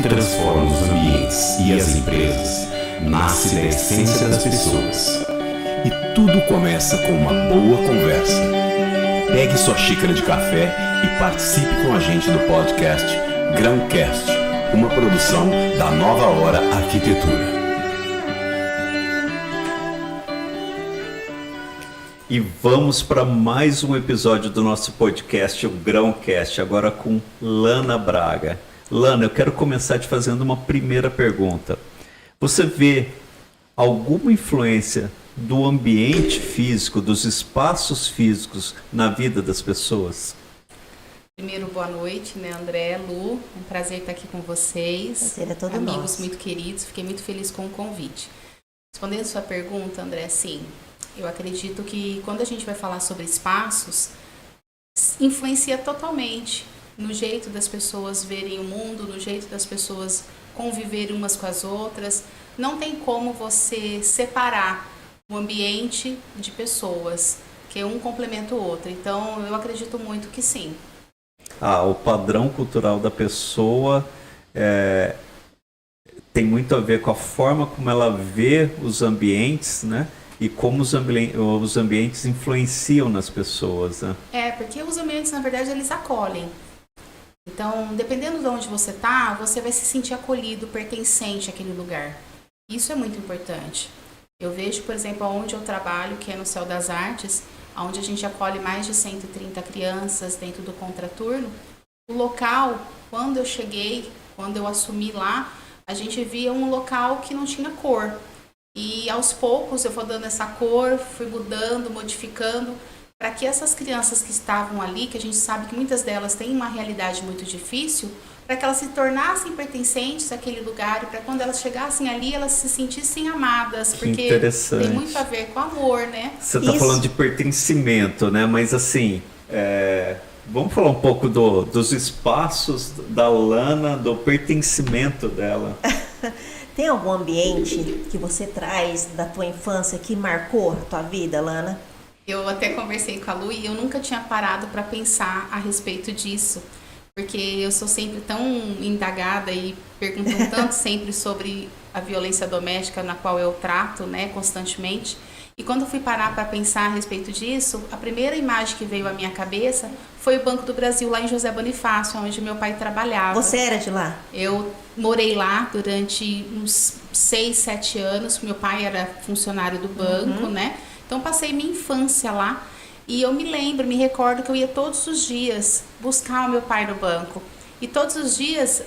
transforma os ambientes e as empresas nasce da essência das pessoas. E tudo começa com uma boa conversa. Pegue sua xícara de café e participe com a gente do podcast Grãocast, uma produção da Nova Hora Arquitetura. E vamos para mais um episódio do nosso podcast, o Grãocast, agora com Lana Braga. Lana, eu quero começar te fazendo uma primeira pergunta. Você vê alguma influência do ambiente físico, dos espaços físicos na vida das pessoas? Primeiro, boa noite, né, André, Lu, um prazer estar aqui com vocês. Prazer é todo amigos nosso. Muito queridos, fiquei muito feliz com o convite. Respondendo a sua pergunta, André, sim, eu acredito que quando a gente vai falar sobre espaços, influencia totalmente no jeito das pessoas verem o mundo, no jeito das pessoas conviverem umas com as outras. Não tem como você separar o ambiente de pessoas, que um complementa o outro. Então, eu acredito muito que sim. O padrão cultural da pessoa tem muito a ver com a forma como ela vê os ambientes, né? E como os ambientes influenciam nas pessoas, né? Porque os ambientes, na verdade, eles acolhem. Então, dependendo de onde você está, você vai se sentir acolhido, pertencente àquele lugar. Isso é muito importante. Eu vejo, por exemplo, onde eu trabalho, que é no Céu das Artes, onde a gente acolhe mais de 130 crianças dentro do contraturno. O local, quando eu cheguei, quando eu assumi lá, a gente via um local que não tinha cor. E aos poucos eu fui dando essa cor, fui mudando, modificando, para que essas crianças que estavam ali, que a gente sabe que muitas delas têm uma realidade muito difícil, para que elas se tornassem pertencentes àquele lugar e para quando elas chegassem ali, elas se sentissem amadas, porque tem muito a ver com amor, né? Você está falando de pertencimento, né? Mas assim, vamos falar um pouco dos espaços da Lana, do pertencimento dela. Tem algum ambiente que você traz da tua infância que marcou a tua vida, Lana? Eu até conversei com a Lu e eu nunca tinha parado para pensar a respeito disso, porque eu sou sempre tão indagada e pergunto tanto sempre sobre a violência doméstica na qual eu trato, né, constantemente. E quando eu fui parar para pensar a respeito disso, a primeira imagem que veio à minha cabeça foi o Banco do Brasil, lá em José Bonifácio, onde meu pai trabalhava. Você era de lá? Eu morei lá durante uns 6, 7 anos. Meu pai era funcionário do banco, né? Então, passei minha infância lá. E eu me recordo que eu ia todos os dias buscar o meu pai no banco. E todos os dias,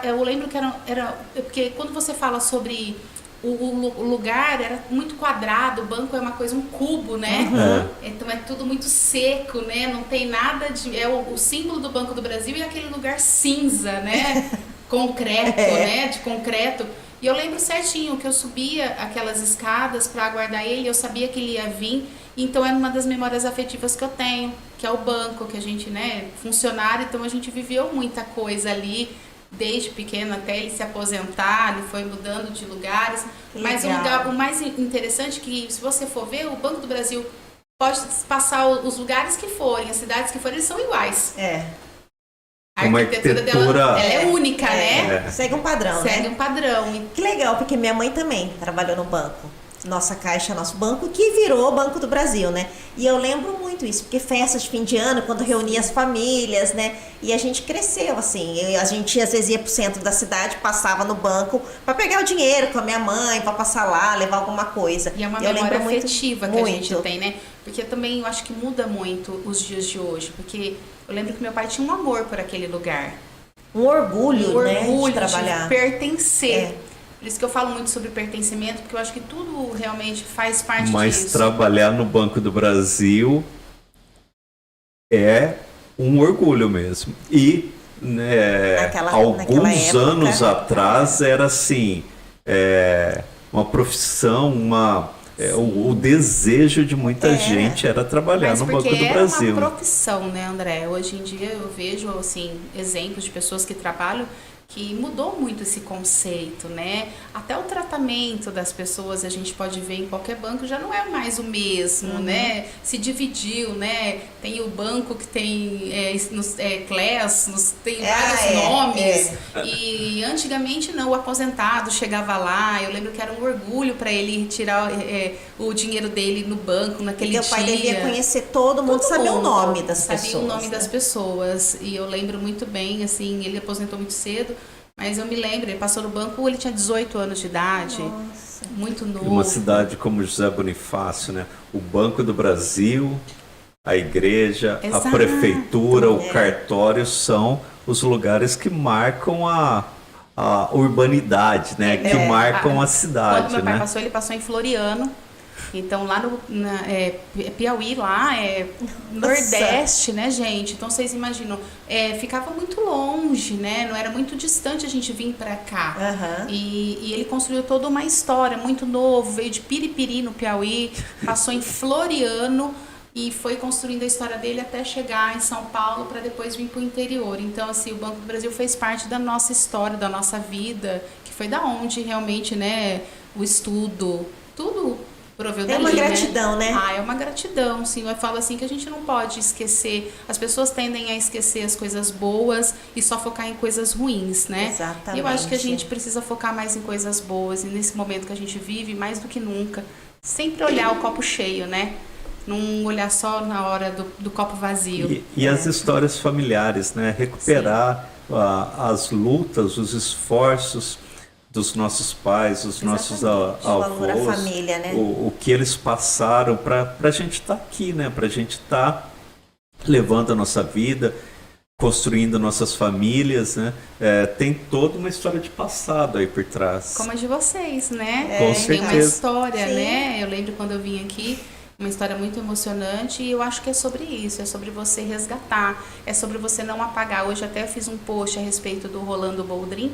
eu lembro que era porque quando você fala sobre o lugar, era muito quadrado, o banco é uma coisa, um cubo, né? Então é tudo muito seco, né? Não tem nada de... o símbolo do Banco do Brasil é aquele lugar cinza, né? Concreto, né? De concreto. E eu lembro certinho que eu subia aquelas escadas para aguardar ele, eu sabia que ele ia vir. Então é uma das memórias afetivas que eu tenho, que é o banco, que a gente, né, funcionário, então a gente viveu muita coisa ali, desde pequeno até ele se aposentar, ele foi mudando de lugares. Mas o mais interessante é que, se você for ver, o Banco do Brasil pode passar os lugares que forem, as cidades que forem, eles são iguais. A arquitetura dela é única, né? Segue um padrão, né? Segue um padrão. Que legal, porque minha mãe também trabalhou no banco. Nossa Caixa, nosso banco, que virou o Banco do Brasil, né? E eu lembro muito isso, porque festas de fim de ano, quando reunia as famílias, né? E a gente cresceu, assim. A gente às vezes ia pro centro da cidade, passava no banco para pegar o dinheiro com a minha mãe, para passar lá, levar alguma coisa. E é uma memória afetiva que a gente tem, né? Porque também eu acho que muda muito os dias de hoje, porque eu lembro que meu pai tinha um amor por aquele lugar. Um orgulho, né? De trabalhar. De pertencer. Por isso que eu falo muito sobre pertencimento, porque eu acho que tudo realmente faz parte disso. Mas trabalhar no Banco do Brasil é um orgulho mesmo. E alguns anos atrás era assim, uma profissão, o desejo de muita gente era trabalhar no Banco do Brasil. Mas uma profissão, né, André? Hoje em dia eu vejo assim, exemplos de pessoas que trabalham que mudou muito esse conceito, né? Até o tratamento das pessoas a gente pode ver em qualquer banco já não é mais o mesmo, né? Se dividiu, né? Tem o banco que tem CLES, tem vários nomes. E antigamente não, o aposentado chegava lá, eu lembro que era um orgulho para ele tirar o dinheiro dele no banco naquele dia. Meu pai devia conhecer todo mundo, saber o nome das pessoas. Sabia o nome das pessoas. E eu lembro muito bem, assim, ele aposentou muito cedo, mas eu me lembro, ele passou no banco, ele tinha 18 anos de idade. Nossa. Muito novo. E uma cidade como José Bonifácio, né? O Banco do Brasil, a igreja, Exato. a prefeitura, o cartório são os lugares que marcam a urbanidade, né? Que marcam a cidade. Quando meu pai né? passou, ele passou em Floriano. Então lá no Piauí, lá Nordeste, né, gente? Então vocês imaginam, ficava muito longe, né? Não era muito distante a gente vir pra cá. E ele construiu toda uma história, muito novo, veio de Piripiri no Piauí, passou em Floriano e foi construindo a história dele até chegar em São Paulo para depois vir para o interior. Então, assim, o Banco do Brasil fez parte da nossa história, da nossa vida, que foi da onde realmente, né, o estudo, tudo proveu dali, É uma gratidão, né? É uma gratidão, sim. Eu falo assim que a gente não pode esquecer. As pessoas tendem a esquecer as coisas boas e só focar em coisas ruins, né? Exatamente. E eu acho que a gente precisa focar mais em coisas boas. E nesse momento que a gente vive, mais do que nunca, sempre olhar o copo cheio, né? Não olhar só na hora do copo vazio. E as histórias familiares, né? Recuperar as lutas, os esforços dos nossos pais, dos nossos avós, valor à família, né? o que eles passaram para a gente estar aqui, né? Para a gente estar levando a nossa vida, construindo nossas famílias, né? Tem toda uma história de passado aí por trás. Como a de vocês, né? Com Tem certeza. uma história, Sim. né? Eu lembro quando eu vim aqui, uma história muito emocionante, e eu acho que é sobre isso, é sobre você resgatar, é sobre você não apagar. Hoje até eu fiz um post a respeito do Rolando Boldrin,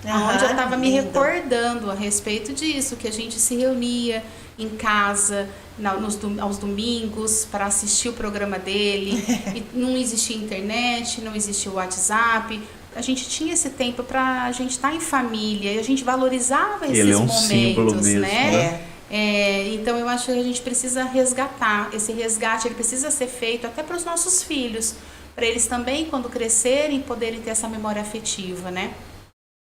onde eu estava me recordando a respeito disso, que a gente se reunia em casa aos domingos para assistir o programa dele. E não existia internet, não existia o WhatsApp. A gente tinha esse tempo para a gente estar em família e a gente valorizava esses Ele é um momentos, símbolo mesmo, né? Então eu acho que a gente precisa resgatar. Esse resgate ele precisa ser feito até para os nossos filhos, para eles também, quando crescerem, poderem ter essa memória afetiva, né?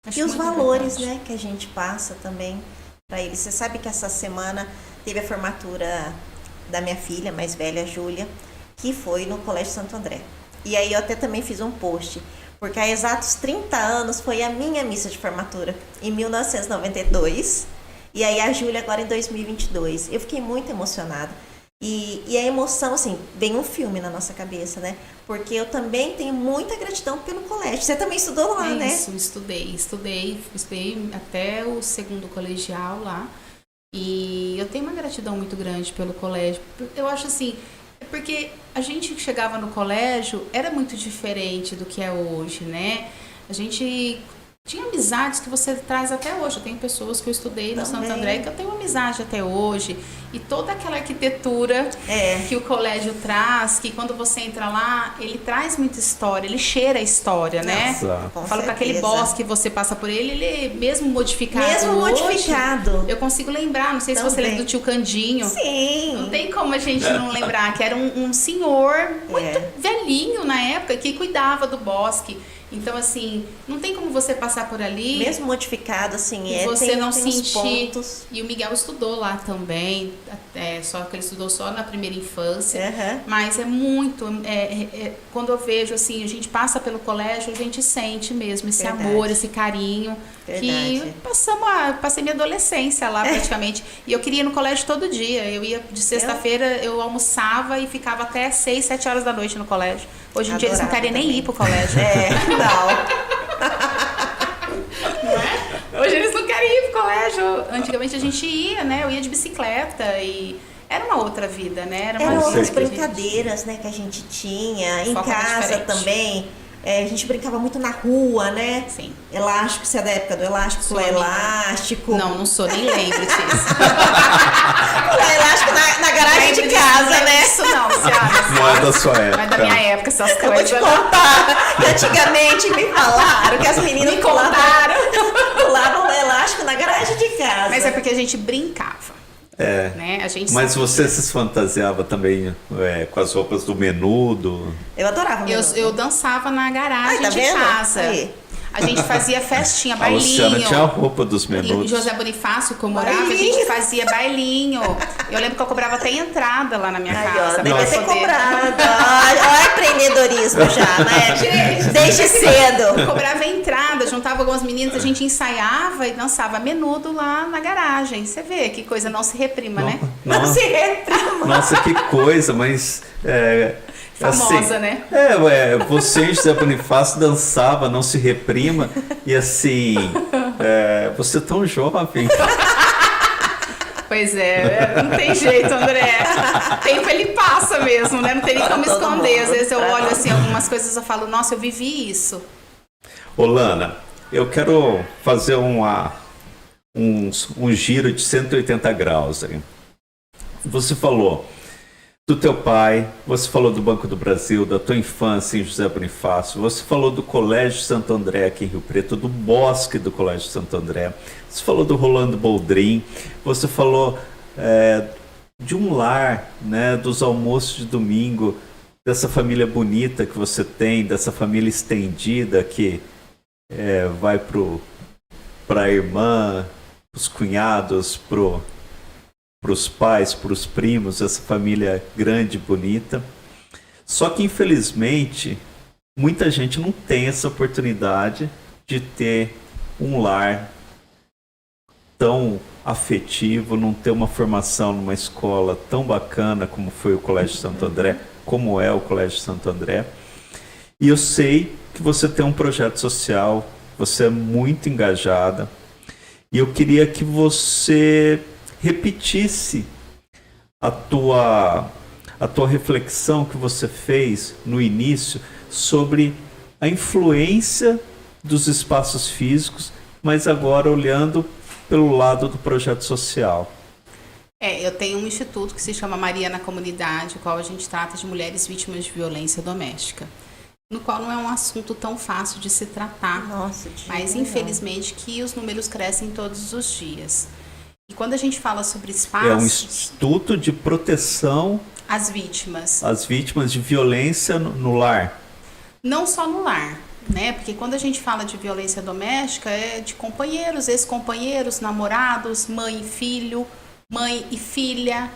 Acho E os muito valores, importante. né, que a gente passa também para eles. Você sabe que essa semana teve a formatura da minha filha mais velha, Júlia, que foi no Colégio Santo André. E aí eu até também fiz um post, porque há exatos 30 anos foi a minha missa de formatura, em 1992. E aí a Júlia agora em 2022. Eu fiquei muito emocionada. E a emoção, assim, vem um filme na nossa cabeça, né? Porque eu também tenho muita gratidão pelo colégio. Você também estudou lá, né? Isso, estudei até o segundo colegial lá. E eu tenho uma gratidão muito grande pelo colégio. Eu acho assim, porque a gente que chegava no colégio era muito diferente do que é hoje, né? A gente tinha amizades que você traz até hoje. Eu tenho pessoas que eu estudei no Santo André que eu tenho amizade até hoje. E toda aquela arquitetura que o colégio traz, que quando você entra lá, ele traz muita história, ele cheira a história, né? Exato. Com Eu falo que aquele certeza. bosque que você passa por ele, ele mesmo modificado Mesmo hoje, modificado. eu consigo lembrar, não sei se você Também. lembra do tio Candinho. Sim. Não tem como a gente não lembrar, que era um senhor muito velhinho na época, que cuidava do bosque. Então, assim, não tem como você passar por ali Mesmo modificado, assim, e você tem, não tem uns sentir. pontos. E o Miguel estudou lá também, só que ele estudou só na primeira infância. Uhum. Mas é muito. Quando eu vejo, assim, a gente passa pelo colégio, a gente sente mesmo esse Verdade. amor, esse carinho. Que Verdade. passei minha adolescência lá praticamente. E eu queria ir no colégio todo dia. Eu ia de sexta-feira, eu almoçava e ficava até 6, 7 horas da noite no colégio. Hoje em dia eles não Adorava querem nem também. ir pro colégio. Não. Hoje eles não querem ir pro colégio. Antigamente a gente ia, né? Eu ia de bicicleta e era uma outra vida, né? Era uma Eram vida outras que a gente- brincadeiras, né, que a gente tinha. Em Foco era casa diferente. também. A gente brincava muito na rua, né? Sim. Elástico, você é da época do elástico, Sou pular amiga. elástico. Não sou, nem lembro disso. Pular elástico na garagem de casa, né? Isso não, Ciara. Não é da sua época? Não é da minha época essas Eu vou coisas. te contar que antigamente me falaram que as meninas Me contaram. pulavam elástico na garagem de casa. Mas é porque a gente brincava. É. Né? A gente Mas sabia. você se fantasiava também com as roupas do Menudo? Eu adorava. Eu dançava na garagem Ai, tá de vendo? casa. Aí. A gente fazia festinha, A Luciana bailinho. tinha a roupa dos Em Menudos. José Bonifácio, que eu morava, a Bailinho. gente fazia bailinho. Eu lembro que eu cobrava até entrada lá na minha Ai, casa. ó, devia pra ter poder- cobrado. Olha empreendedorismo já, né? Desde cedo. Cobrava entrada, juntava algumas meninas, a gente ensaiava e dançava Menudo lá na garagem. Você vê que coisa não se reprima, né? Nossa, Se reprima. nossa, que coisa, mas... Famosa, assim, né? Você e José Bonifácio dançava, não se reprima. E assim, você é tão jovem. Pois é, não tem jeito, André. Tempo ele passa mesmo, né? Não tem nem como Todo esconder. Às mundo. vezes eu olho assim, algumas coisas eu falo, nossa, eu vivi isso. Ô Lana, eu quero fazer um giro de 180 graus aí. Você falou do teu pai, você falou do Banco do Brasil, da tua infância em José Bonifácio, você falou do Colégio Santo André aqui em Rio Preto, do Bosque do Colégio Santo André, você falou do Rolando Boldrin, você falou de um lar, né, dos almoços de domingo, dessa família bonita que você tem, dessa família estendida que vai para a irmã, os cunhados, para os pais, para os primos, essa família grande e bonita. Só que, infelizmente, muita gente não tem essa oportunidade de ter um lar tão afetivo, não ter uma formação numa escola tão bacana como foi o Colégio Santo André, como é o Colégio Santo André. E eu sei que você tem um projeto social, você é muito engajada, e eu queria que você repetisse a tua reflexão que você fez no início sobre a influência dos espaços físicos, mas agora olhando pelo lado do projeto social. Eu tenho um instituto que se chama Maria na Comunidade, o qual a gente trata de mulheres vítimas de violência doméstica, no qual não é um assunto tão fácil de se tratar, Nossa, mas infelizmente que os números crescem todos os dias. E quando a gente fala sobre espaço, É um instituto de proteção às vítimas, às vítimas de violência no lar. não só no lar, né? Porque quando a gente fala de violência doméstica, é de companheiros, ex-companheiros, namorados, mãe e filho, mãe e filha.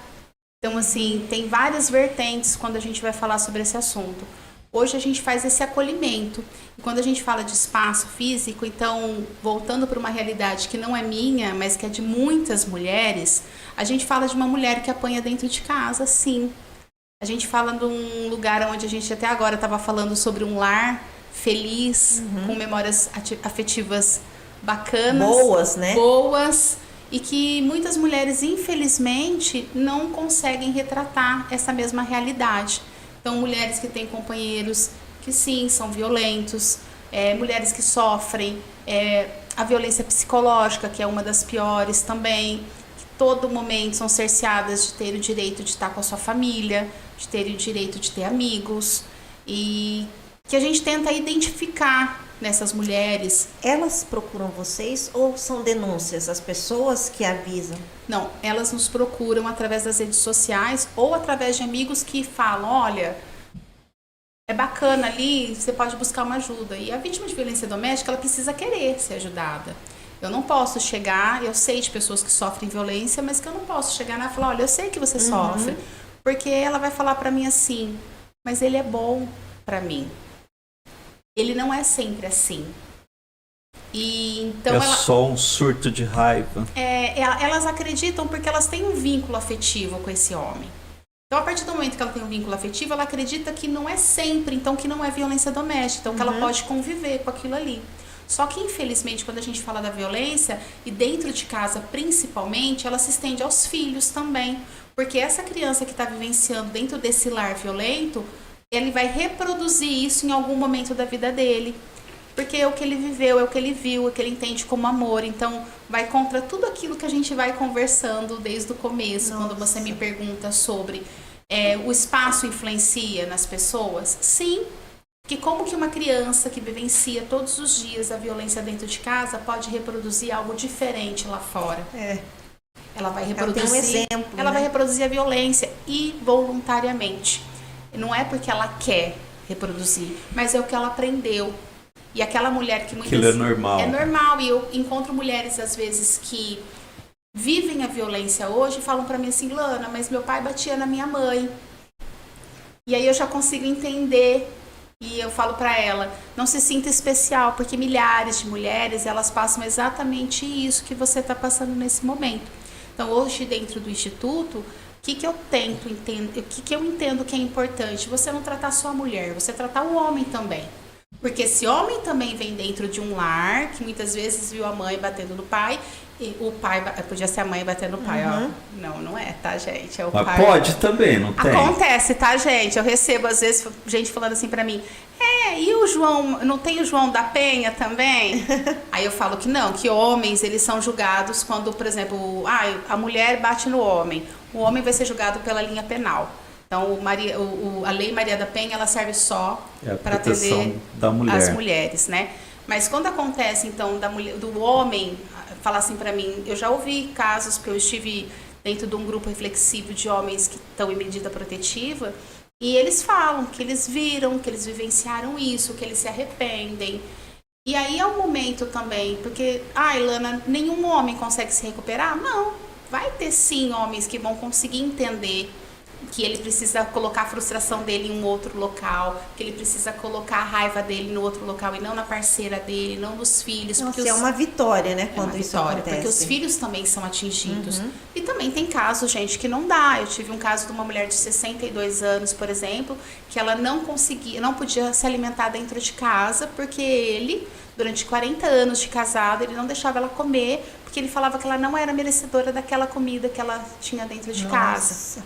Então, assim, tem várias vertentes quando a gente vai falar sobre esse assunto. Hoje a gente faz esse acolhimento. E quando a gente fala de espaço físico, então, voltando para uma realidade que não é minha, mas que é de muitas mulheres, a gente fala de uma mulher que apanha dentro de casa, sim. A gente fala de um lugar onde a gente até agora estava falando sobre um lar feliz, com memórias afetivas bacanas. Boas, né? Boas. E que muitas mulheres, infelizmente, não conseguem retratar essa mesma realidade. Então, mulheres que têm companheiros que, sim, são violentos, mulheres que sofrem a violência psicológica, que é uma das piores também, que todo momento são cerceadas de ter o direito de estar com a sua família, de ter o direito de ter amigos, e que a gente tenta identificar nessas mulheres. Elas procuram vocês ou são denúncias, as pessoas que avisam? Não, elas nos procuram através das redes sociais ou através de amigos que falam, olha, é bacana ali, você pode buscar uma ajuda. E a vítima de violência doméstica, ela precisa querer ser ajudada. Eu não posso chegar, eu sei de pessoas que sofrem violência, mas que eu não posso chegar lá e falar, olha, eu sei que você sofre. Porque ela vai falar pra mim assim, mas ele é bom pra mim. Ele não é sempre assim. E então Só um surto de raiva. elas acreditam porque elas têm um vínculo afetivo com esse homem. Então, a partir do momento que ela tem um vínculo afetivo, ela acredita que não é sempre, então que não é violência doméstica, então que ela pode conviver com aquilo ali. Só que, infelizmente, quando a gente fala da violência, e dentro de casa principalmente, ela se estende aos filhos também. Porque essa criança que está vivenciando dentro desse lar violento, ele vai reproduzir isso em algum momento da vida dele. Porque é o que ele viveu, é o que ele viu, é o que ele entende como amor. Então, vai contra tudo aquilo que a gente vai conversando desde o começo. Quando você me pergunta sobre O espaço influencia nas pessoas? Sim. Porque como que uma criança que vivencia todos os dias a violência dentro de casa pode reproduzir algo diferente lá fora? Ela vai reproduzir, ela tem um exemplo, ela vai reproduzir a violência involuntariamente. Não é porque ela quer reproduzir, mas é o que ela aprendeu. E aquela mulher que muitas vezes... Aquilo é normal. É normal. E eu encontro mulheres, às vezes, que vivem a violência hoje e falam pra mim assim, Lana, mas meu pai batia na minha mãe. E aí eu já consigo entender. E eu falo pra ela, não se sinta especial, porque milhares de mulheres, elas passam exatamente isso que você tá passando nesse momento. Então, hoje, dentro do Instituto, o que eu tento entender, o que eu entendo que é importante? Você não tratar só a mulher, você tratar o homem também. Porque esse homem também vem dentro de um lar, que muitas vezes viu a mãe batendo no pai, e o pai, podia ser a mãe batendo no pai, ó. Não é, tá, gente? É o Mas pai. pode também, não tem? Acontece, tá, gente? Eu recebo, às vezes, gente falando assim pra mim, e o João, não tem o João da Penha também? Aí eu falo que não, que homens, eles são julgados quando, por exemplo, a mulher bate no homem. O homem vai ser julgado pela linha penal. Então, a Lei Maria da Penha, ela serve só para atender as mulheres, né? Mas quando acontece, então, do homem falar assim para mim, eu já ouvi casos, porque eu estive dentro de um grupo reflexivo de homens que estão em medida protetiva, e eles falam que eles viram, que eles vivenciaram isso, que eles se arrependem. E aí é um momento também, porque, Ilana, nenhum homem consegue se recuperar? Não, vai ter sim homens que vão conseguir entender que ele precisa colocar a frustração dele em um outro local, que ele precisa colocar a raiva dele no outro local e não na parceira dele, não nos filhos. Nossa, porque é uma vitória, né, quando isso acontece. Porque os filhos também são atingidos. E também tem casos, gente, que não dá. Eu tive um caso de uma mulher de 62 anos, por exemplo, que ela não podia se alimentar dentro de casa, porque ele, durante 40 anos de casado, ele não deixava ela comer, porque ele falava que ela não era merecedora daquela comida que ela tinha dentro de casa.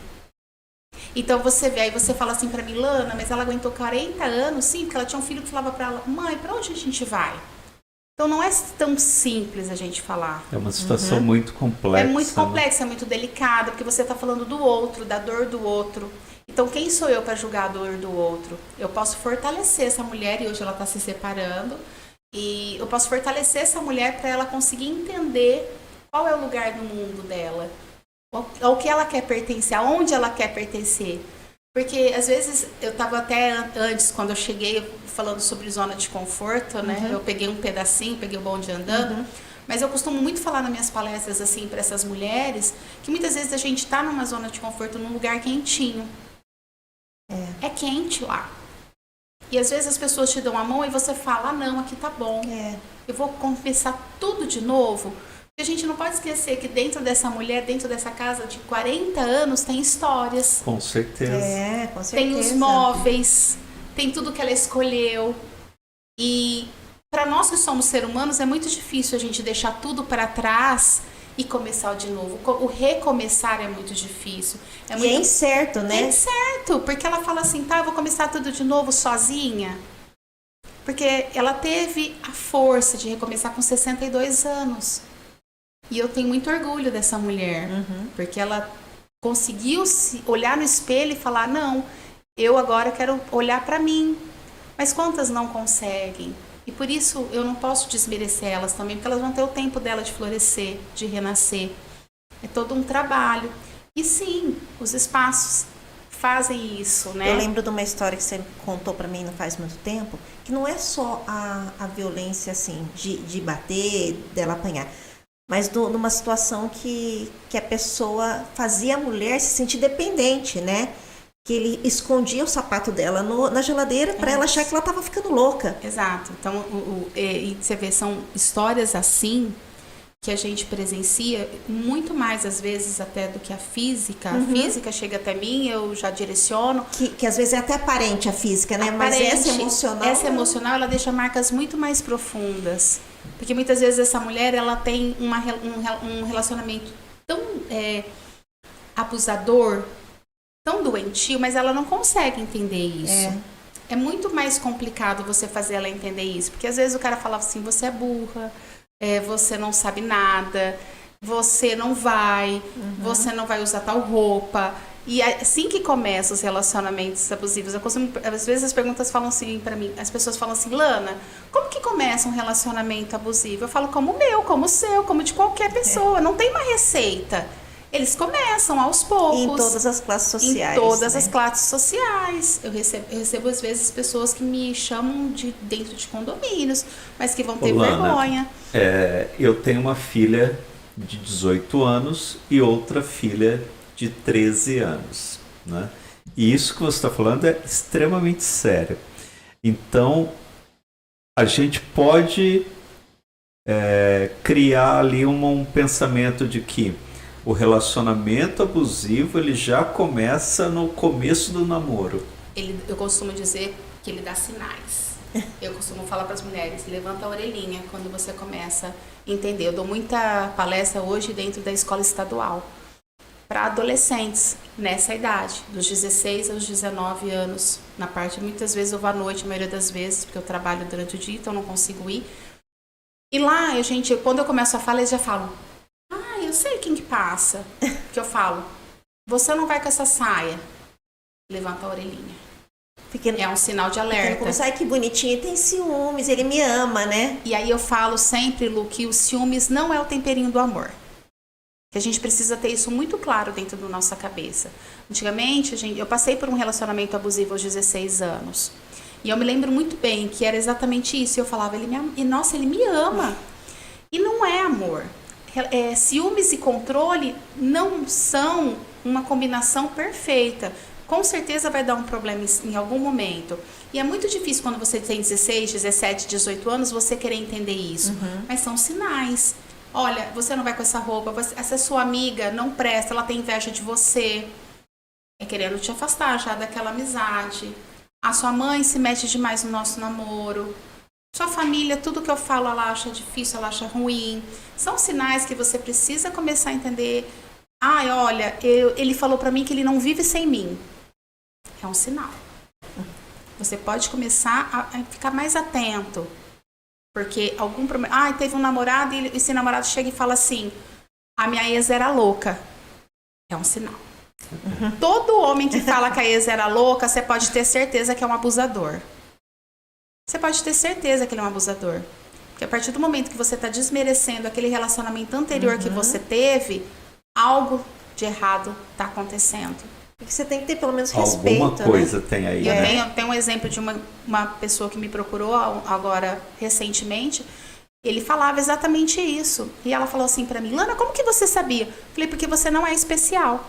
Então você vê, aí você fala assim pra mim, Lana, mas ela aguentou 40 anos, sim, porque ela tinha um filho que falava pra ela, mãe, pra onde a gente vai? Então não é tão simples a gente falar. É uma situação muito complexa. É muito complexa, é muito delicada, porque você tá falando do outro, da dor do outro. Então quem sou eu pra julgar a dor do outro? Eu posso fortalecer essa mulher, e hoje ela tá se separando, e eu posso fortalecer essa mulher pra ela conseguir entender qual é o lugar no mundo dela. Ao que ela quer pertencer, aonde ela quer pertencer. Porque, às vezes, eu estava até antes, quando eu cheguei, falando sobre zona de conforto, né? Eu peguei um pedacinho, peguei o bonde andando. Mas eu costumo muito falar nas minhas palestras, assim, para essas mulheres, que muitas vezes a gente está numa zona de conforto, num lugar quentinho. É quente lá. E, às vezes, as pessoas te dão a mão e você fala, não, aqui tá bom. Eu vou começar tudo de novo. A gente não pode esquecer que dentro dessa mulher, dentro dessa casa de 40 anos, tem histórias. Com certeza. Com certeza. Tem os móveis, tem tudo que ela escolheu. E para nós que somos seres humanos, é muito difícil a gente deixar tudo para trás e começar de novo. O recomeçar é muito difícil. É incerto, né? É incerto, porque ela fala assim, eu vou começar tudo de novo sozinha. Porque ela teve a força de recomeçar com 62 anos. E eu tenho muito orgulho dessa mulher, porque ela conseguiu se olhar no espelho e falar, não, eu agora quero olhar para mim. Mas quantas não conseguem? E por isso eu não posso desmerecer elas também, porque elas vão ter o tempo dela de florescer, de renascer. É todo um trabalho. E sim, os espaços fazem isso, né? Eu lembro de uma história que você contou para mim não faz muito tempo, que não é só a violência, assim, de bater, dela apanhar, mas numa situação que a pessoa fazia a mulher se sentir dependente, né? Que ele escondia o sapato dela na geladeira para ela achar que ela estava ficando louca. Exato. Então, e você vê, são histórias assim que a gente presencia muito mais, às vezes, até do que a física. A física chega até mim, eu já direciono. Que às vezes é até aparente a física, né? Aparente, mas essa emocional... Essa emocional, ela deixa marcas muito mais profundas. Porque muitas vezes essa mulher, ela tem um relacionamento tão abusador, tão doentio, mas ela não consegue entender isso. É muito mais complicado você fazer ela entender isso. Porque às vezes o cara fala assim, você é burra, você não sabe nada. você não vai, você não vai usar tal roupa. E assim que começam os relacionamentos abusivos, às vezes as perguntas falam assim pra mim, as pessoas falam assim, Lana, como que começa um relacionamento abusivo? Eu falo, como o meu, como o seu, como de qualquer pessoa, não tem uma receita. Eles começam aos poucos. Em todas as classes sociais. Em todas as classes sociais. Eu recebo às vezes pessoas que me chamam de dentro de condomínios, mas que vão ter vergonha. Eu tenho uma filha de 18 anos e outra filha de 13 anos, né? E isso que você está falando é extremamente sério. Então, a gente pode criar ali um pensamento de que o relacionamento abusivo ele já começa no começo do namoro. Eu costumo dizer que ele dá sinais. Eu costumo falar para as mulheres, levanta a orelhinha quando você começa a entender. Eu dou muita palestra hoje dentro da escola estadual para adolescentes nessa idade, dos 16 aos 19 anos. Na parte, muitas vezes eu vou à noite, a maioria das vezes, porque eu trabalho durante o dia, então eu não consigo ir. E lá, quando eu começo a falar, eles já falam, eu sei quem que passa. Que eu falo, você não vai com essa saia. Levanta a orelhinha. É um sinal de alerta. Ai, que bonitinho, ele tem ciúmes, ele me ama, né? E aí eu falo sempre, Lu, que o ciúmes não é o temperinho do amor. Que a gente precisa ter isso muito claro dentro da nossa cabeça. Antigamente, eu passei por um relacionamento abusivo aos 16 anos. E eu me lembro muito bem que era exatamente isso. Eu falava, nossa, ele me ama. E não é amor. Ciúmes e controle não são uma combinação perfeita. Com certeza vai dar um problema em algum momento. E é muito difícil quando você tem 16, 17, 18 anos, você querer entender isso. Mas são sinais. Olha, você não vai com essa roupa, essa sua amiga não presta, ela tem inveja de você. É querendo te afastar já daquela amizade. A sua mãe se mete demais no nosso namoro. Sua família, tudo que eu falo, ela acha difícil, ela acha ruim. São sinais que você precisa começar a entender. Olha, ele falou pra mim que ele não vive sem mim. É um sinal. Você pode começar a ficar mais atento. Porque algum problema... teve um namorado e esse namorado chega e fala assim, a minha ex era louca. É um sinal. Todo homem que fala que a ex era louca, você pode ter certeza que é um abusador. Você pode ter certeza que ele é um abusador. Porque a partir do momento que você está desmerecendo aquele relacionamento anterior que você teve, algo de errado está acontecendo. Porque você tem que ter pelo menos respeito. Alguma coisa tem aí, né? Eu tenho um exemplo de uma pessoa que me procurou agora recentemente. Ele falava exatamente isso. E ela falou assim para mim, Lana, como que você sabia? Eu falei, porque você não é especial.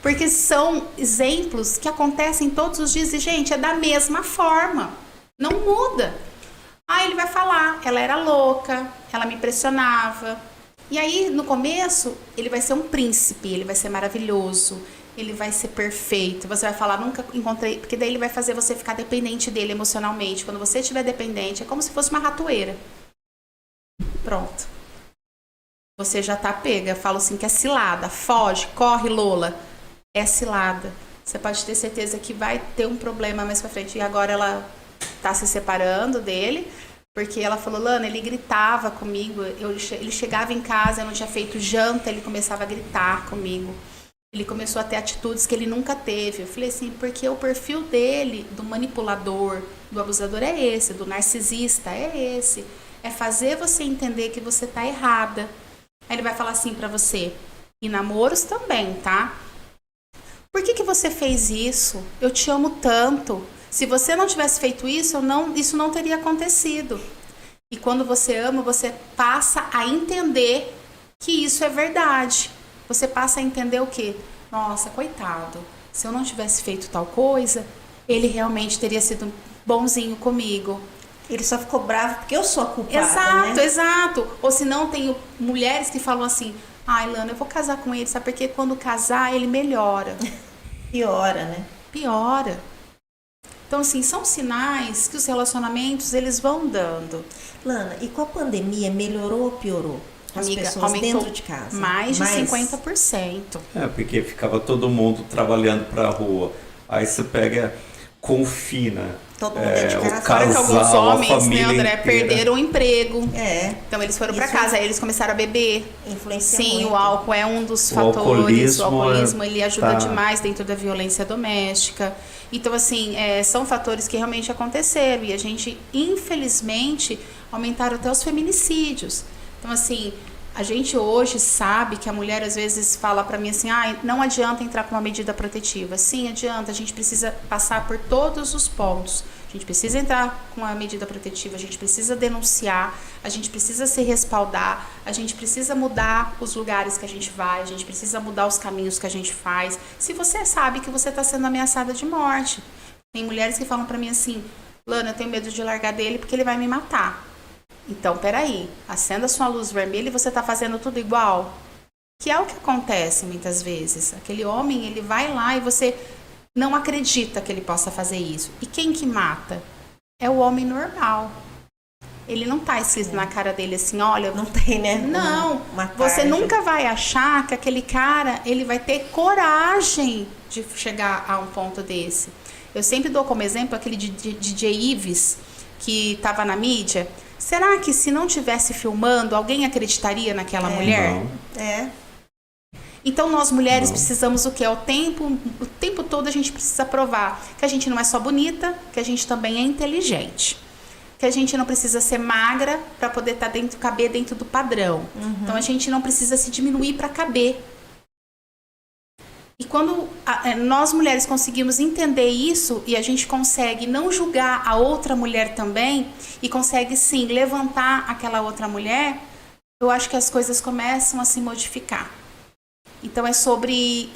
Porque são exemplos que acontecem todos os dias e, gente, é da mesma forma. Não muda. Ele vai falar, ela era louca, ela me pressionava. E aí, no começo, ele vai ser um príncipe, ele vai ser maravilhoso, ele vai ser perfeito. Você vai falar, nunca encontrei... Porque daí ele vai fazer você ficar dependente dele emocionalmente. Quando você estiver dependente, é como se fosse uma ratoeira. Pronto. Você já tá pega. Eu falo assim que é cilada. Foge, corre, Lola. É cilada. Você pode ter certeza que vai ter um problema mais pra frente. E agora ela tá se separando dele, porque ela falou, Lana, ele gritava comigo. Ele chegava em casa, eu não tinha feito janta, ele começava a gritar comigo. Ele começou a ter atitudes que ele nunca teve. Eu falei assim, porque o perfil dele, do manipulador, do abusador é esse, do narcisista é esse. É fazer você entender que você tá errada. Aí ele vai falar assim pra você, e namoros também, tá? Por que você fez isso? Eu te amo tanto. Se você não tivesse feito isso, isso não teria acontecido. E quando você ama, você passa a entender que isso é verdade. Você passa a entender o quê? Nossa, coitado. Se eu não tivesse feito tal coisa, ele realmente teria sido bonzinho comigo. Ele só ficou bravo porque eu sou a culpada, né? Exato. Ou se não, tem mulheres que falam assim, Lana, eu vou casar com ele, sabe? Porque quando casar, ele melhora. Piora, né? Piora. Então, assim, são sinais que os relacionamentos, eles vão dando. Lana, e com a pandemia, melhorou ou piorou? As pessoas dentro de casa? Mais de 50%. Porque ficava todo mundo trabalhando para a rua. Aí você pega confina Todo mundo dentro de o casa. Fora que alguns casal, a homens, né, família André, inteira. perderam o emprego. É, Então eles foram pra Isso casa, aí eles começaram a beber. influencia Sim, muito. o álcool é um dos O fatores. alcoolismo O alcoolismo ele ajuda tá- demais dentro da violência doméstica. Então, assim, são fatores que realmente aconteceram. E a gente, infelizmente, aumentaram até os feminicídios. Então, assim, a gente hoje sabe que a mulher às vezes fala pra mim assim, não adianta entrar com uma medida protetiva. Sim, adianta, a gente precisa passar por todos os pontos. A gente precisa entrar com a medida protetiva, a gente precisa denunciar, a gente precisa se respaldar, a gente precisa mudar os lugares que a gente vai, a gente precisa mudar os caminhos que a gente faz. Se você sabe que você está sendo ameaçada de morte. Tem mulheres que falam pra mim assim, Lana, eu tenho medo de largar dele porque ele vai me matar. Então, peraí, acenda sua luz vermelha e você tá fazendo tudo igual? Que é o que acontece muitas vezes. Aquele homem, ele vai lá e você não acredita que ele possa fazer isso. E quem que mata? É o homem normal. Ele não tá escrito na cara dele assim, olha... Não tem, né? Não, Uma você tarja. nunca vai achar que aquele cara, ele vai ter coragem de chegar a um ponto desse. Eu sempre dou como exemplo aquele DJ Ives, que estava na mídia. Será que se não tivesse filmando, alguém acreditaria naquela mulher? Não. É. Então nós mulheres Não. precisamos o quê? O tempo todo a gente precisa provar que a gente não é só bonita, que a gente também é inteligente. Que a gente não precisa ser magra para poder caber dentro do padrão. Então a gente não precisa se diminuir para caber. E quando nós mulheres conseguimos entender isso e a gente consegue não julgar a outra mulher também e consegue sim levantar aquela outra mulher, eu acho que as coisas começam a se modificar. Então é sobre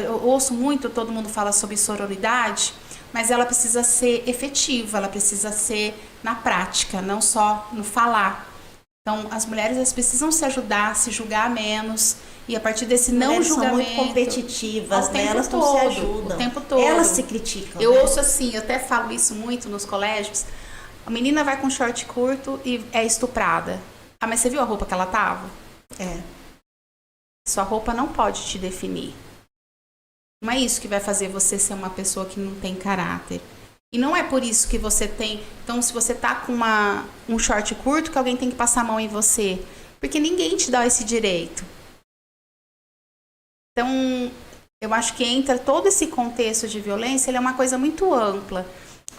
eu ouço muito, todo mundo fala sobre sororidade, mas ela precisa ser efetiva, ela precisa ser na prática, não só no falar. Então as mulheres elas precisam se ajudar, se julgar menos. E a partir desse não Mulheres julgamento... são muito competitivas, o né? tempo Elas não todo, se ajudam. o tempo todo. Elas se criticam. Eu né? ouço assim, eu até falo isso muito nos colégios. A menina vai com short curto e é estuprada. Ah, mas você viu a roupa que ela tava? É. Sua roupa não pode te definir. Não é isso que vai fazer você ser uma pessoa que não tem caráter. E não é por isso que você tem... Então, se você tá com um short curto, que alguém tem que passar a mão em você. Porque ninguém te dá esse direito. Então, eu acho que entra todo esse contexto de violência, ele é uma coisa muito ampla.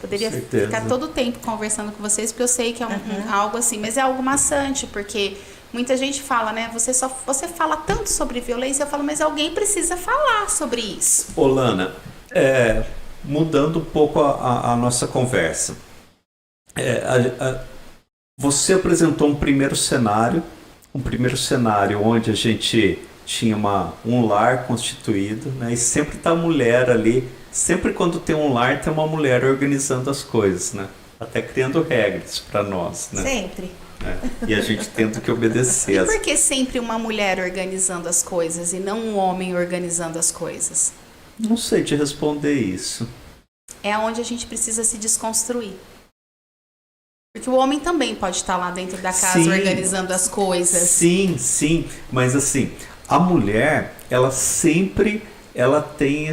Poderia Certeza. ficar todo o tempo conversando com vocês, porque eu sei que é algo assim, mas é algo maçante, porque muita gente fala, né? Você fala tanto sobre violência, eu falo, mas alguém precisa falar sobre isso. Ô, Lana, mudando um pouco a nossa conversa. Você apresentou um primeiro cenário onde a gente tinha um lar constituído, né? E sempre tá a mulher ali, sempre quando tem um lar tem uma mulher organizando as coisas, né? Até criando regras para nós, né? Sempre. E a gente tendo que obedecer. E por que sempre uma mulher organizando as coisas e não um homem organizando as coisas? Não sei te responder isso. É onde a gente precisa se desconstruir. Porque o homem também pode estar lá dentro da casa Sim. organizando as coisas. Sim, mas assim, a mulher, ela sempre tem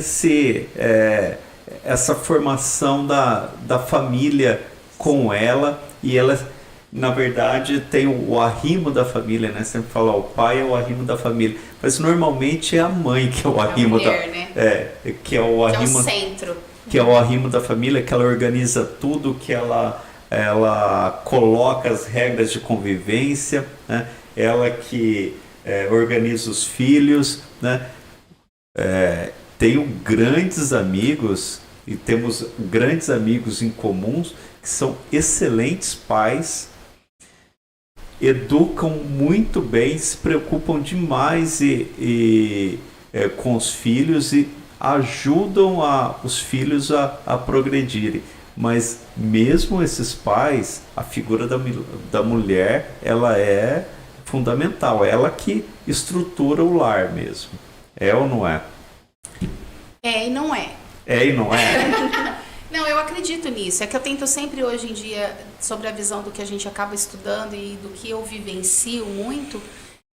essa formação da família com ela, e ela, na verdade, tem o arrimo da família, né? Sempre fala, o pai é o arrimo da família, mas normalmente é a mãe que é o arrimo mulher, da... né? Que é o arrimo... Que é o centro. Que é o arrimo da família, que ela organiza tudo, que ela coloca as regras de convivência, né? Ela que organiza os filhos, né? Tenho grandes amigos e temos grandes amigos em comuns que são excelentes pais, educam muito bem, se preocupam demais com os filhos e ajudam os filhos a progredirem. Mas mesmo esses pais, a figura da mulher, ela é fundamental. Ela que estrutura o lar mesmo. É ou não é? É e não é. É e não é? Não, eu acredito nisso. É que eu tento sempre hoje em dia, sobre a visão do que a gente acaba estudando e do que eu vivencio muito,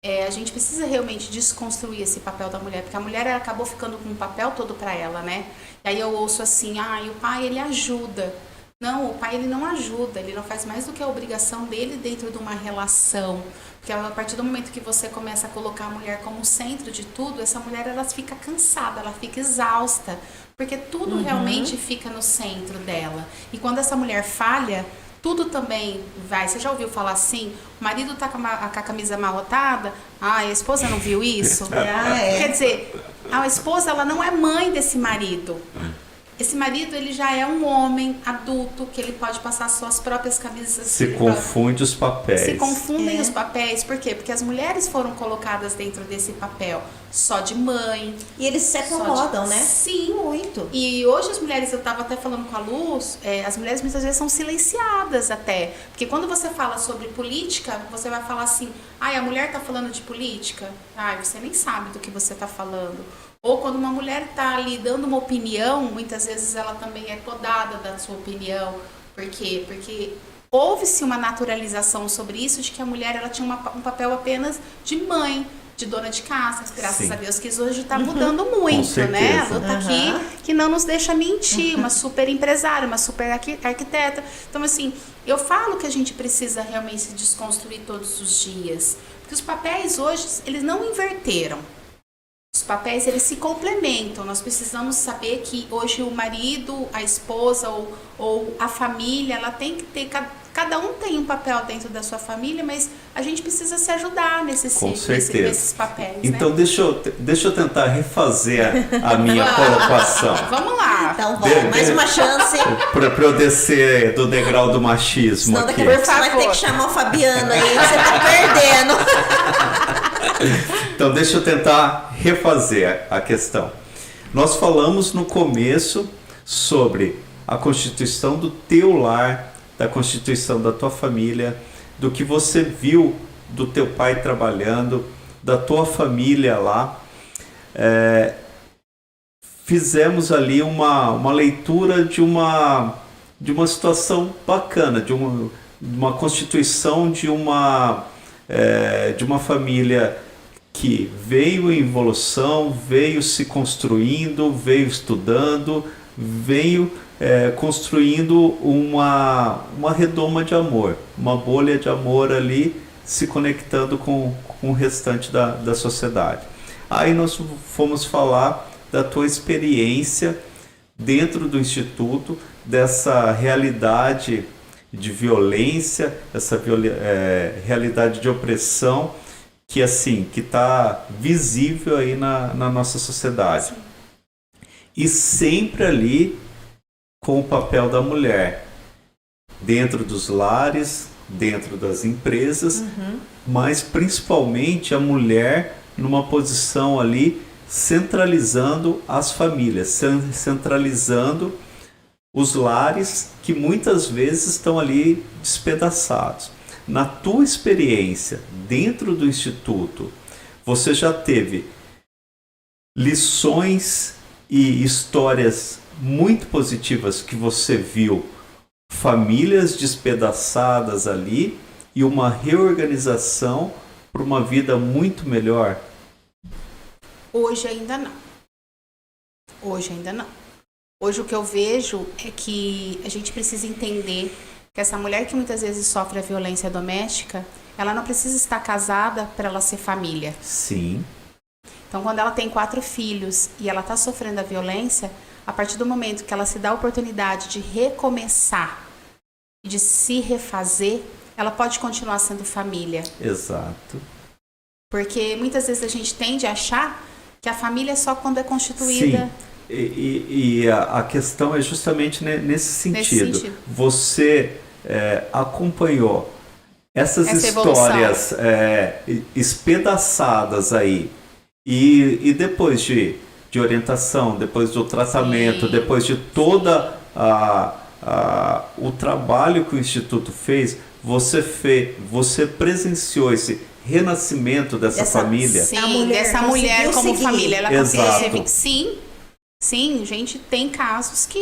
a gente precisa realmente desconstruir esse papel da mulher, porque a mulher ela acabou ficando com o papel todo para ela, né? E aí eu ouço assim, e o pai ele ajuda. Não, o pai ele não ajuda, ele não faz mais do que a obrigação dele dentro de uma relação. Porque a partir do momento que você começa a colocar a mulher como centro de tudo, essa mulher ela fica cansada, ela fica exausta, porque tudo realmente fica no centro dela. E quando essa mulher falha, tudo também vai. Você já ouviu falar assim? O marido tá com a camisa amarrotada, a esposa não viu isso? Quer dizer, a esposa ela não é mãe desse marido. Esse marido, ele já é um homem adulto, que ele pode passar suas próprias camisas. Se confunde os papéis. Se confundem os papéis. Por quê? Porque as mulheres foram colocadas dentro desse papel só de mãe. E eles se acomodam, né? Sim. Muito. E hoje as mulheres, eu estava até falando com a Luz, as mulheres muitas vezes são silenciadas até. Porque quando você fala sobre política, você vai falar assim, a mulher está falando de política? Você nem sabe do que você está falando. Ou quando uma mulher está ali dando uma opinião, muitas vezes ela também é podada da sua opinião. Por quê? Porque houve-se uma naturalização sobre isso, de que a mulher ela tinha um papel apenas de mãe, de dona de casa. Graças a Deus que isso hoje está mudando muito, né? A luta aqui que não nos deixa mentir, uma super empresária, uma super arquiteta. Então, assim, eu falo que a gente precisa realmente se desconstruir todos os dias. Porque os papéis hoje, eles não inverteram. Os papéis, eles se complementam. Nós precisamos saber que hoje o marido, a esposa ou a família, ela tem que ter... Cada um tem um papel dentro da sua família, mas a gente precisa se ajudar nesses papéis. Então, né? deixa eu tentar refazer a minha colocação. Vamos lá. Então, vamos, mais uma chance. Para eu descer do degrau do machismo. Senão, daqui a pouco você vai ter que chamar o Fabiano aí, você tá perdendo. Então, deixa eu tentar refazer a questão. Nós falamos no começo sobre a constituição do teu lar, da constituição da tua família, do que você viu do teu pai trabalhando, da tua família lá. Fizemos ali uma leitura de uma situação bacana, de uma constituição de uma família que veio em evolução, veio se construindo, veio estudando, veio construindo uma redoma de amor, uma bolha de amor ali, se conectando com o restante da sociedade. Aí nós fomos falar da tua experiência dentro do Instituto, dessa realidade de violência, essa realidade de opressão que está visível aí na nossa sociedade. Sim. E sempre ali com o papel da mulher dentro dos lares, dentro das empresas, mas principalmente a mulher numa posição ali centralizando as famílias, centralizando os lares que muitas vezes estão ali despedaçados. Na tua experiência dentro do Instituto, você já teve lições e histórias muito positivas que você viu, famílias despedaçadas ali e uma reorganização para uma vida muito melhor? Hoje ainda não. Hoje o que eu vejo é que a gente precisa entender que essa mulher que muitas vezes sofre a violência doméstica, ela não precisa estar casada para ela ser família. Sim. Então, quando ela tem 4 filhos e ela está sofrendo a violência, a partir do momento que ela se dá a oportunidade de recomeçar, de se refazer, ela pode continuar sendo família. Exato. Porque muitas vezes a gente tende a achar que a família é só quando é constituída. Sim. E a questão é justamente nesse sentido. Você acompanhou essas histórias espedaçadas aí e depois de orientação, depois do tratamento, sim, depois de toda o trabalho que o Instituto fez, você presenciou esse renascimento dessa família? Sim, dessa mulher como seguir. Família. Ela conseguiu. Sim, gente, tem casos que,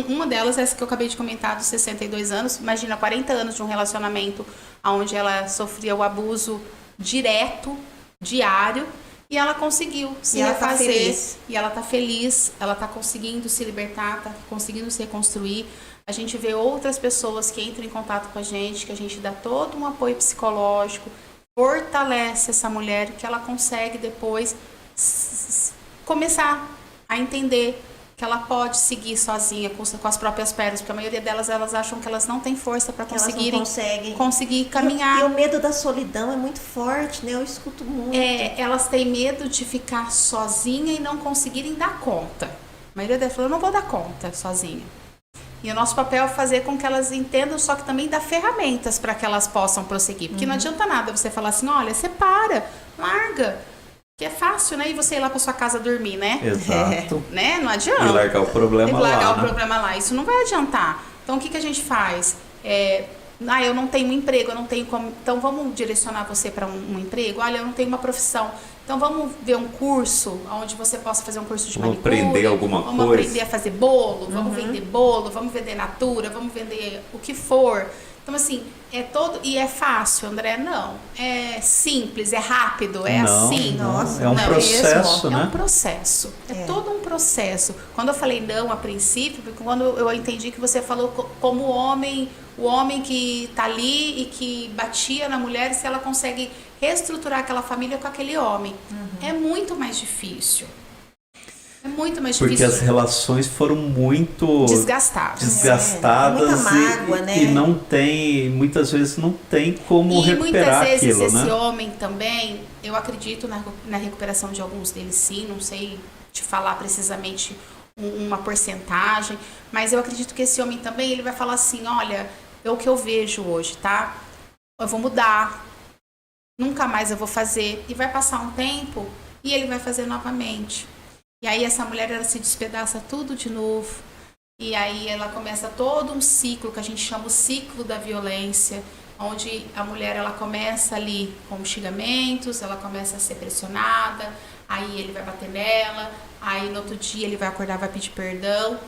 uma delas é essa que eu acabei de comentar, dos 62 anos, imagina, 40 anos de um relacionamento onde ela sofria o abuso direto, diário, e ela conseguiu se refazer. E ela tá feliz, ela tá conseguindo se libertar, tá conseguindo se reconstruir. A gente vê outras pessoas que entram em contato com a gente, que a gente dá todo um apoio psicológico, fortalece essa mulher, que ela consegue depois começar a entender que ela pode seguir sozinha com as próprias pernas, porque a maioria delas, elas acham que elas não têm força para conseguir caminhar. E o medo da solidão é muito forte, né? Eu escuto muito. Elas têm medo de ficar sozinha e não conseguirem dar conta. A maioria delas fala, eu não vou dar conta sozinha. E o nosso papel é fazer com que elas entendam, só que também dar ferramentas para que elas possam prosseguir. Porque não adianta nada você falar assim, olha, separa, larga. Que é fácil, né? E você ir lá pra sua casa dormir, né? Exato. Né? Não adianta. E largar o problema lá. Largar o problema lá. Isso não vai adiantar. Então, o que a gente faz? Eu não tenho um emprego, eu não tenho como... Então, vamos direcionar você para um emprego? Olha, eu não tenho uma profissão. Então, vamos ver um curso onde você possa fazer um curso de manicure. Vamos aprender alguma coisa. Vamos aprender a fazer bolo, vamos vender bolo, vamos vender natura, vamos vender o que for. Então, assim, e é fácil, André? Não. É simples, é rápido, é não, assim. Nossa, é um processo, né? É um processo. É todo um processo. Quando eu falei não a princípio, porque quando eu entendi que você falou como o homem que tá ali e que batia na mulher, se ela consegue reestruturar aquela família com aquele homem. É muito mais difícil. É muito mais difícil. Porque as relações foram muito desgastadas. Muita mágoa, né? E não tem, muitas vezes não tem como recuperar aquilo, né? E muitas vezes esse homem também, eu acredito na recuperação de alguns deles sim, não sei te falar precisamente uma porcentagem, mas eu acredito que esse homem também, ele vai falar assim, olha, é o que eu vejo hoje, tá? Eu vou mudar, nunca mais eu vou fazer, e vai passar um tempo e ele vai fazer novamente. E aí essa mulher, ela se despedaça tudo de novo. E aí ela começa todo um ciclo, que a gente chama o ciclo da violência, onde a mulher, ela começa ali com xingamentos, ela começa a ser pressionada, aí ele vai bater nela, aí no outro dia ele vai acordar, vai pedir perdão,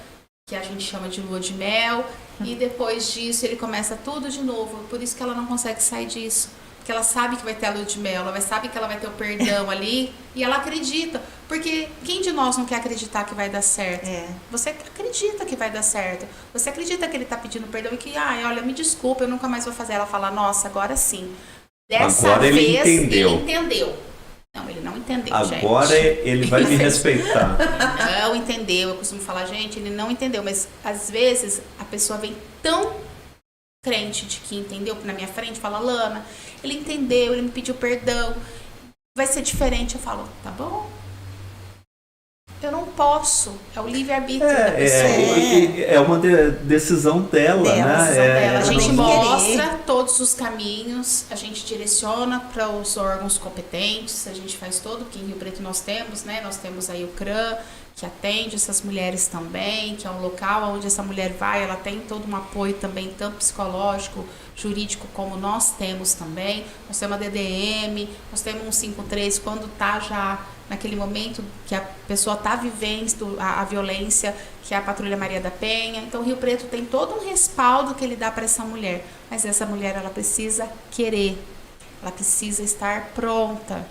que a gente chama de lua de mel, e depois disso ele começa tudo de novo. Por isso que ela não consegue sair disso. Porque ela sabe que vai ter a lua de mel, ela sabe que ela vai ter o perdão ali, e ela acredita. Porque quem de nós não quer acreditar que vai dar certo? Você acredita que vai dar certo. Você acredita que ele está pedindo perdão e que, olha, me desculpa, eu nunca mais vou fazer. Ela fala, nossa, agora sim. Dessa vez ele entendeu. Não, ele não entendeu, gente. Agora ele vai me respeitar. Ele não entendeu. Eu costumo falar, gente, ele não entendeu. Mas às vezes a pessoa vem tão crente de que entendeu na minha frente, fala, Lana, ele entendeu, ele me pediu perdão, vai ser diferente. Eu falo, tá bom, eu não posso, é o livre-arbítrio da pessoa. É uma decisão dela, né? A gente mostra todos os caminhos, a gente direciona para os órgãos competentes, a gente faz todo, que em Rio Preto nós temos, né? Nós temos aí o CRAM, que atende essas mulheres também, que é um local onde essa mulher vai, ela tem todo um apoio também, tanto psicológico, jurídico, como nós temos também. Nós temos a DDM, nós temos um 153, quando está já naquele momento que a pessoa está vivendo a violência, que é a Patrulha Maria da Penha. Então, Rio Preto tem todo um respaldo que ele dá para essa mulher, mas essa mulher, ela precisa querer, ela precisa estar pronta.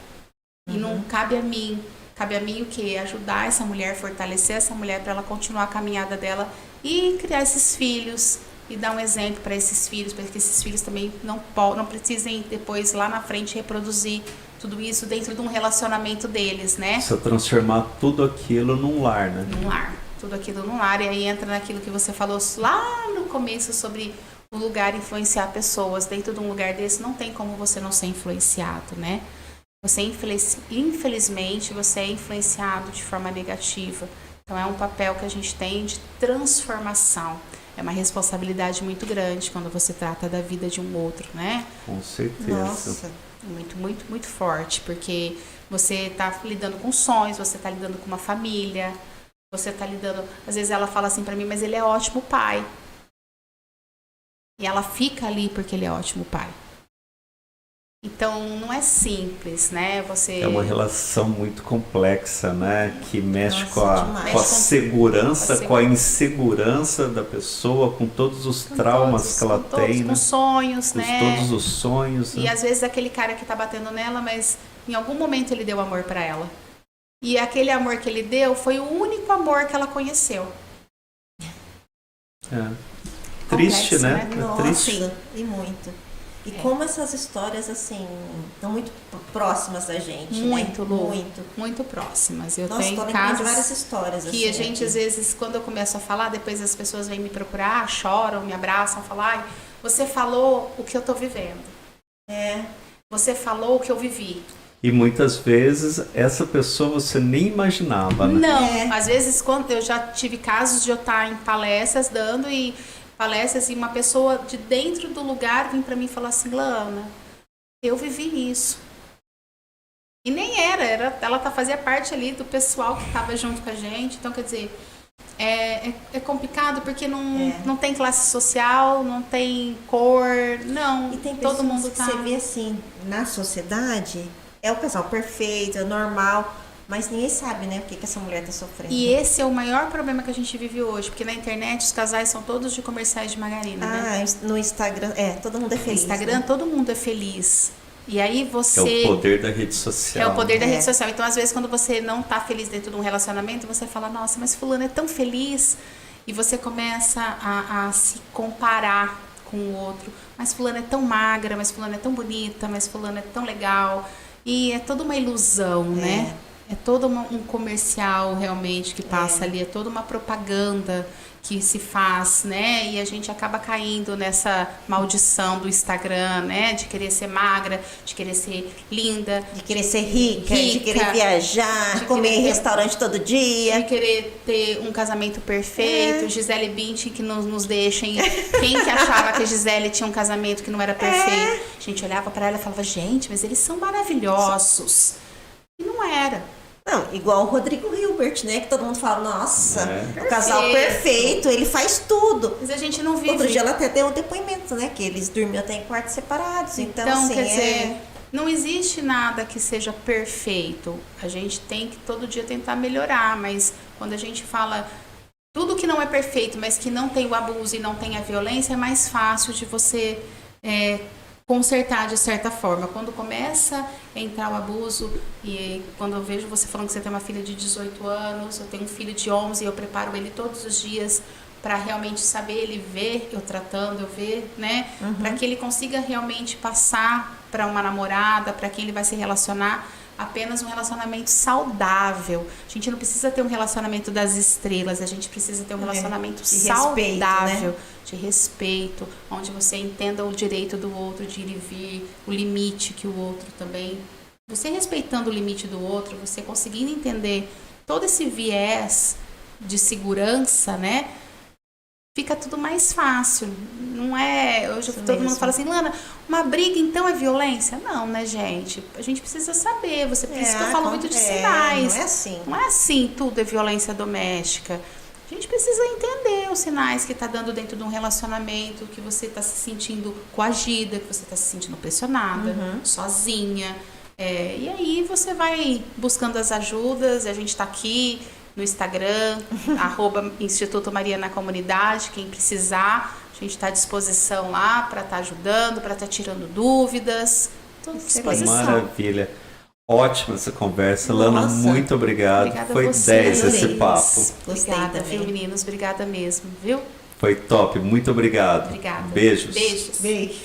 E não cabe a mim. Cabe a mim o quê? Ajudar essa mulher, fortalecer essa mulher para ela continuar a caminhada dela e criar esses filhos e dar um exemplo para esses filhos, para que esses filhos também não precisem depois lá na frente reproduzir tudo isso dentro de um relacionamento deles, né? Precisa transformar tudo aquilo num lar, né? Num lar. Tudo aquilo num lar. E aí entra naquilo que você falou lá no começo sobre o lugar influenciar pessoas. Dentro de um lugar desse não tem como você não ser influenciado, né? Você, infelizmente, você é influenciado de forma negativa. Então, é um papel que a gente tem de transformação. É uma responsabilidade muito grande quando você trata da vida de um outro, né? Com certeza. Nossa. Muito, muito, muito forte. Porque você está lidando com sonhos, você está lidando com uma família, você está lidando... Às vezes ela fala assim para mim, mas ele é ótimo pai. E ela fica ali porque ele é ótimo pai. Então não é simples, né? Você É uma relação muito complexa, né? Que mexe Nossa, com a, demais. com a Mexe segurança, com com a insegurança da pessoa, com todos os traumas que ela tem, né? com sonhos, Com né? todos os sonhos. E Né? às vezes aquele cara que tá batendo nela, mas em algum momento ele deu amor pra ela. E aquele amor que ele deu foi o único amor que ela conheceu. É. Triste, Complexo, né? né? É Nossa, triste. e muito. E como essas histórias, assim, estão muito próximas da gente, Muito, né? Lu. Muito. Muito próximas. Eu Nossa, tô tenho lembrando de casos várias histórias, que assim, a gente, aqui. às vezes, quando eu começo a falar, depois as pessoas vêm me procurar, choram, me abraçam, falam, ai, você falou o que eu tô vivendo. Você falou o que eu vivi. E muitas vezes essa pessoa você nem imaginava, né? Não, às vezes quando eu já tive casos de eu estar em palestras dando e uma pessoa de dentro do lugar vem pra mim e falar assim, Lana, eu vivi isso. E nem ela fazia parte ali do pessoal que estava junto com a gente. Então, quer dizer, é complicado porque não tem classe social, não tem cor, não. E tem todo pessoas mundo que tá. você vê assim, na sociedade, é o casal perfeito, é normal, mas ninguém sabe, né, o que essa mulher tá sofrendo. E esse é o maior problema que a gente vive hoje, porque na internet os casais são todos de comerciais de margarina, né? No Instagram, todo mundo é No feliz. Instagram né? todo mundo é feliz. E aí você... É o poder da rede social. É o poder da É. rede social. Então, às vezes, quando você não tá feliz dentro de um relacionamento, você fala, nossa, mas fulano é tão feliz. E você começa a se comparar com o outro. Mas fulano é tão magra, mas fulano é tão bonita, mas fulano é tão legal. E é toda uma ilusão, né? É todo um comercial, realmente, que passa ali. É toda uma propaganda que se faz, né? E a gente acaba caindo nessa maldição do Instagram, né? De querer ser magra, de querer ser linda, De querer ser rica, de Rica, querer viajar, de comer querer em ter- restaurante todo dia. de querer ter um casamento perfeito. Gisele Bündchen que nos deixa em... Quem que achava que a Gisele tinha um casamento que não era perfeito? A gente olhava pra ela e falava, gente, mas eles são maravilhosos. E não era. Não, igual o Rodrigo Hilbert, né? Que todo mundo fala, nossa, É. o casal perfeito, ele faz tudo. Mas a gente não vive. Outro dia ela até deu um depoimento, né? Que eles dormiam até em quartos separados. Então, assim, quer dizer, não existe nada que seja perfeito. A gente tem que todo dia tentar melhorar, mas quando a gente fala tudo que não é perfeito, mas que não tem o abuso e não tem a violência, é mais fácil de você consertar de certa forma. Quando começa a entrar o abuso, e quando eu vejo você falando que você tem uma filha de 18 anos, eu tenho um filho de 11, eu preparo ele todos os dias para realmente saber, ele ver eu tratando, eu ver, né? Para que ele consiga realmente passar para uma namorada, para quem ele vai se relacionar, apenas um relacionamento saudável. A gente não precisa ter um relacionamento das estrelas, a gente precisa ter um relacionamento de respeito, saudável, né? de respeito, onde você entenda o direito do outro de ir e vir, o limite que o outro também. Você respeitando o limite do outro, você conseguindo entender todo esse viés de segurança, né? Fica tudo mais fácil. Não é. Hoje Isso todo mundo mesmo. fala assim, Lana, uma briga então é violência? Não, né, gente? A gente precisa saber. Por isso que eu falo muito de sinais. Não é assim. Não é assim, tudo é violência doméstica. A gente precisa entender os sinais que está dando dentro de um relacionamento, que você está se sentindo coagida, que você está se sentindo pressionada, sozinha. E aí você vai buscando as ajudas, a gente está aqui no Instagram, @Instituto Maria na Comunidade, quem precisar, a gente está à disposição lá para estar ajudando, para estar tirando dúvidas. Estou à disposição. Maravilha. Ótima essa conversa. Lana, Nossa. muito obrigado. Obrigada a Foi vocês. 10 esse Adorei. papo. Gostei Obrigada, também. viu, meninos? Obrigada mesmo, viu? Foi top. Muito obrigado. Obrigada. Beijos. Beijos. Beijo.